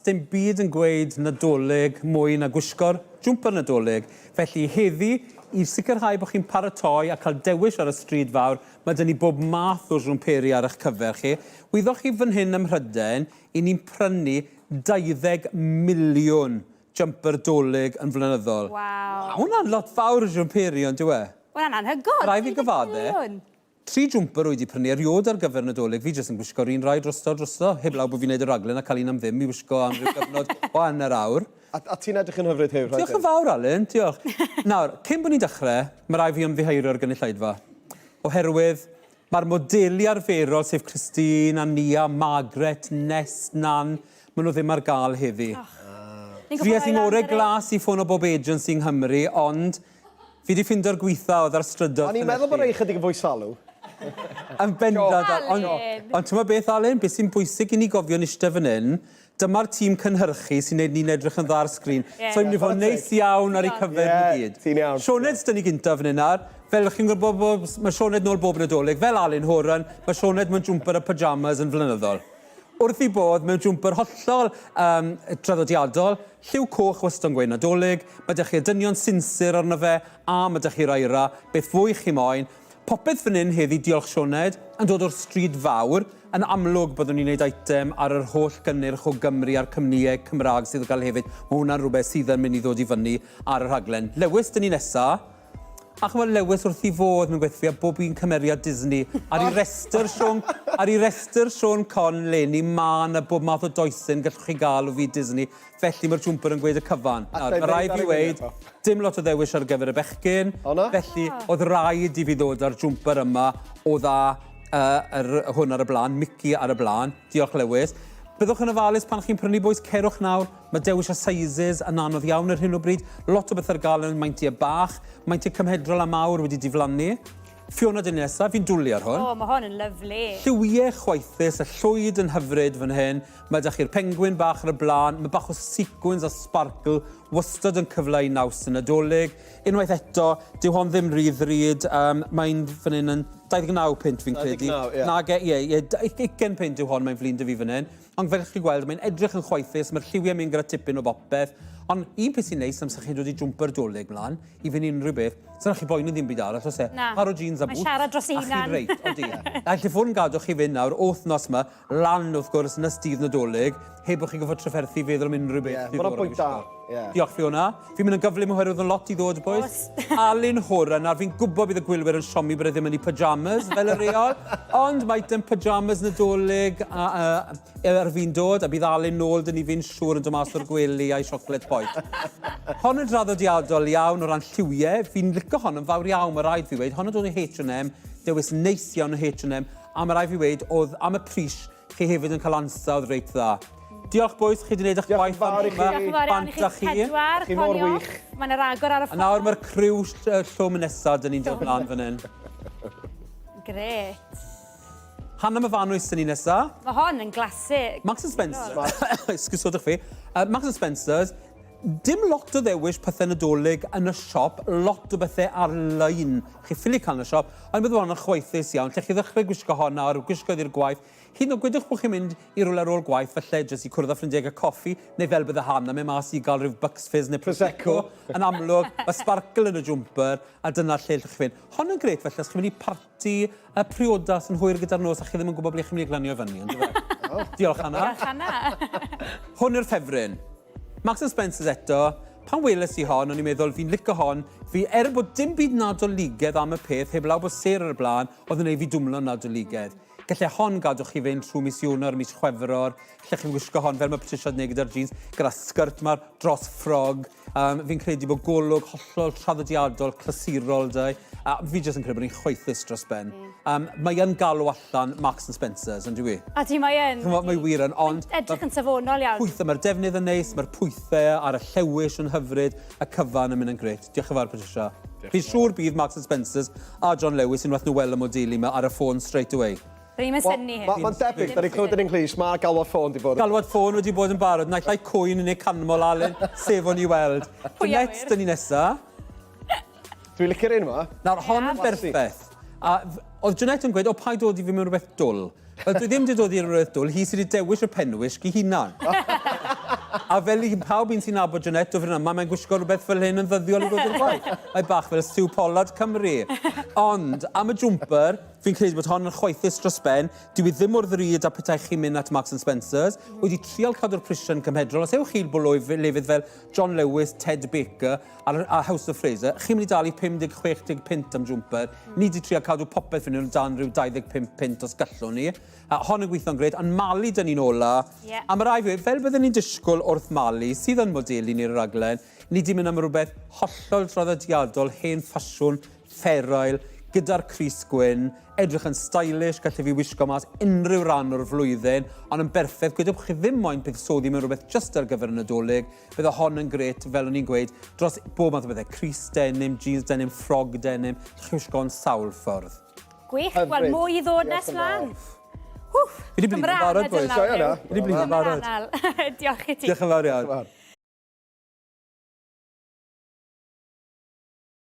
Dim byd yn gweud Nadolig mwy na gwisgo'r siwmper Nadolig. Felly heddi, i sicrhau bod chi'n paratoi a cael dewis ar y stryd fawr, mae dyn ni bob math o siwmperi ar eich cyfer chi. Wyddwch chi fan hyn ym Mhryden, i ni'n prynu 20 miliwn jumper dolig yn flynyddol. Waw. Hwna'n lot fawr o siwmperi, ond dyw e? Hwna'n anhygoel. Rai fi gyfadde. 3 jwmper wedi prynu eriod ar gyfer Nadolig. Fi jyst yn gwisgo'r un rai drosto. Heb law bod fi'n neud y raglen a cael un am ddim i wisgo am ryw gyfnod o hanner awr. A ti'n edrych yn hyfryd hyw? Diolch yn fawr, Alun, diolch. Nawr, cyn bod ni'n dechrau, mae rai fi ymddiheuro'r gynulleidfa. Oherwydd, mae'r modeli arferol, sef Christine, Ania, Margaret, Nes, Nan, maen nhw ddim ar gael heddi. Fi eith i'n orau glas i ffôn o bob agency yng Nghymru, ond fi wedi ffindio'r gweitha oedd ar strydoedd. A ni'n meddwl bod eich chydig yn fwy salw. Yn bendant. Ond ti'n meddwl beth, Alun, beth sy'n bwysig i ni gofio yn eistedd fan hyn, dyma'r tîm cynhyrchu sy'n neud ni'n edrych yn dda ar sgrin. So ni'n fod neis iawn ar ei cyfer ni gyd. Ti'n iawn. Sioned dyn ni gyntaf fan hyn ar. Fel chi'n gwybod, mae Sioned nôl bob Nadolig. Fel Alun Horan, mae Sioned mewn jwmper a pyjamas yn flynyddol. Wrth i bod mewn jwmper hollol traddodiadol, lliw coch wastad yn gweud Nadolig, mae ydych chi dynion sinsir arno fe, a mae ydych chi raira, beth fwy chi moyn. Popeth fan hyn heddi, diolch Sioned, yn dod o'r stryd fawr, yn amlwg byddwn ni'n gwneud eitem ar yr holl gynnyrch o Gymru a'r cymnïau Cymraeg sydd yn cael hefyd. Mae hwnna'n rhywbeth sydd yn mynd i ddod i fyny ar y rhaglen. Lewis, dyn ni nesa. A chymod Lewis wrth i fod mewn gweithio a bob un cymeriad Disney. Ar ei restr Sion Con leni man a bob math o doesyn gallwch chi gael o fi Disney. Felly mae'r jwmper yn gweud y cyfan. Mae rhaid fi weid, dim lot o ddewis ar gyfer y bechgyn. Felly oedd rhaid i fi ddod ar jwmper yma o dda hwn ar y blaen, Mickey ar y blaen. Diolch Lewis. Byddwch yn ofalus pan chi'n prynu boes cerwch nawr. Mae dewis a sizes yn anodd iawn ar hyn o bryd. Lot o beth ar gael yn maintiau bach, maintiau cymhedrol a mawr wedi diflannu. Fiona dyn nesa, fi'n dwlu ar hwn. O, mae hwn yn lyflu. Lliwiau chwaethus, y llwyd yn hyfryd fan hyn. Mae ydych chi'r penguin bach ar y blaen. Mae bach o sequins a sparkle wastad yn cyfleu naws yn Nadolig. Unwaith eto, dyw hon ddim ryd. Mae'n fan hyn yn 29 pint fi'n credu. 20 pint yw hon mae'n flin dy fi fan hyn. Ond fel chi'n gweld, mae'n edrych yn chwaethus, mae'r lliwiau mynd gyda tipyn o bopeth. Ond un peth sy'n neis amser chi'n dod i jwmper dolig mlaen, i fynd unrhyw beth, sy'n chi boeni ddim byd arall, os e, paro jeans a bwt, mae'n siarad dros ei hunan. A chi'n reit, o di. A lle ffôn yn gadw chi fynd nawr, wythnos yma, lan wrth gwrs yn y stydd Nadolig, heb o'ch chi'n goffod trafferthu feddwl am unrhyw beth. Mae'n bwynt da. Diolch Fiona. Fi'n mynd yn gyflym oherwydd yn lot i ddod, boys. Alun Horan, ar fi'n gwybod bydd y gwylwyr yn siomi bod e ddim yn ei pyjamas, fel y reol. Ond mae dim pyjamas Nadolig ar fi'n dod, a bydd Alun nôl dyn ni fi'n siŵr yn dod mas o'r gwely a'i siocled poeth. Hon yn draddodiadol iawn o ran lliwiau. Fi'n licio hon yn fawr iawn, mae rhaid fi weid. Hon yn dod o H&M, dewis neis iawn o H&M, a mae rhaid fi weid, oedd am y pris chi hefyd yn cael ansawdd reit dda. Diolch boys, chi wedi gwneud eich gwaith am yma. Diolch yn fawr iawn i chi pedwar. Chi mor wych. Mae'n yr agor ar y ffôn. A nawr mae'r criw llwm nesaf dyn ni'n dod mlaen fan hyn. Gret. Hanna Myfanwys dyn ni nesaf. Mae hon yn glasig. Marks & Spencer. Esgusodwch fi. Marks & Spencer's. Dim lot o ddewis pethau Nadolig yn y siop, lot o bethau ar-lein. Chi ffili cael yn y siop, ond bydd hwn yn chwaethus iawn. Lle chi ddechrau gwisgo hon nawr, gwisgo i'r gwaith. Hyd yn oed gwedwch bod chi'n mynd i rwle ar ôl gwaith, falle jyst i cwrdd â ffrindiau a coffi, neu fel bydd y Hanna, mae mas i gael rhyw Bucks Fizz neu Prosecco. Yn amlwg, mae sparkle yn y jwmper, a dyna'r lle llwch chi fynd. Hon yn gret felly, os chi'n mynd i parti y priodas yn hwyr gyda'r nos, a chi ddim yn gwybod ble chi'n mynd i glanio fyny. Diolch, Hanna. Diolch, Hanna. Hwn yw'r ffefryn. Marks & Spencer's eto, pan weles i hon, o'n i'n meddwl, fi'n licio hon, fi bod dim byd nadoligedd am y peth, heb law bod ser ar y blaen, oedd yn ei fi dwmlo nadoligedd. Gallai hon gadwch chi fynd trwy mis Ionawr, mis Chwefror, lle chi'n gwisgo hon fel mae Patricia wedi gyda'r jeans, gyda sgrt mae'r dros ffrog. Fi'n credu bod golwg hollol traddodiadol, clasurol dau. Fi jyst yn credu bod ni'n chwaethus dros ben. Mae yn galw allan Marks & Spencer's, yn dwi? A di mae yn. Mae wir yn, ond... Edrych yn safonol iawn. Mae'r defnydd yn neis, mae'r pwythau ar y llewis yn hyfryd, y cyfan yn mynd yn gret. Diolch yn fawr, Patricia. Fi'n siŵr bydd Marks & Spencer's a John Lewis unwaith nhw weld y modeli yma ar y ffôn straight away. Rwy'n mynd syni hyn. Mae'n debyg, da ni'n clywed yn English, mae galwad ffôn wedi bod. Galwad ffôn wedi bod yn barod, naill ai cwyn yn ei canmol Alun, sef o'n i weld. Net, dyn ni nesa. Dwi'n licio'r un yma. Nawr, hon yn berffeth. Oedd Jeanette yn gweud, o pa dod i fi mewn rhywbeth dwl? Wel, dwi ddim wedi dod i rhywbeth dwl, hi sydd wedi dewis y penwysg i hunan. A fel i pawb un sy'n nabod Janet o fan yma, mae'n gwisgo rhywbeth fel hyn yn ddyddiol i ddod i'r gwaith. Mae bach fel Siw Pollard Cymru. Ond, am y jwmper, fi'n credu bod hon yn chwaethus dros ben. Dwi ddim o'r ddrud a petai chi'n mynd at Marks and Spencer's. Wedi trial cadw'r prisian cymhedrol. Os ewch chi'r bolwyf lefydd fel John Lewis, Ted Baker a House of Fraser, chi'n mynd i dalu 50-60 pint am jwmper. Ni wedi trial cadw popeth fyny nhw'n dan rhyw 25 pint os gallwn ni. Hon yn gweithio'n gred, ond Mali dyn ni'n ola. Yeah. A mae rai fi, fel byddwn ni'n disgwyl wrth Mali, sydd yn modelu ni'r raglen, ni wedi mynd am rhywbeth hollol traddodiadol, hen ffasiwn, fferoel, gyda'r Cris Gwyn, edrych yn stylish, gallu fi wisgo mas unrhyw ran o'r flwyddyn, ond yn berffaith, gwydwch chi ddim moyn buddsoddi mewn rhywbeth just ar gyfer y Nadolig, bydde hon yn gret, fel o'n i'n gweud, dros bob math o bethau, Cris denim, jeans denim, ffrog denim, chi wisgo'n sawl ffordd. Gwych, wel mwy i ddod nes mlaen. Fi wedi blin yn barod, boys. Joio na. Fi wedi blin yn barod. Diolch i ti. Diolch yn fawr iawn.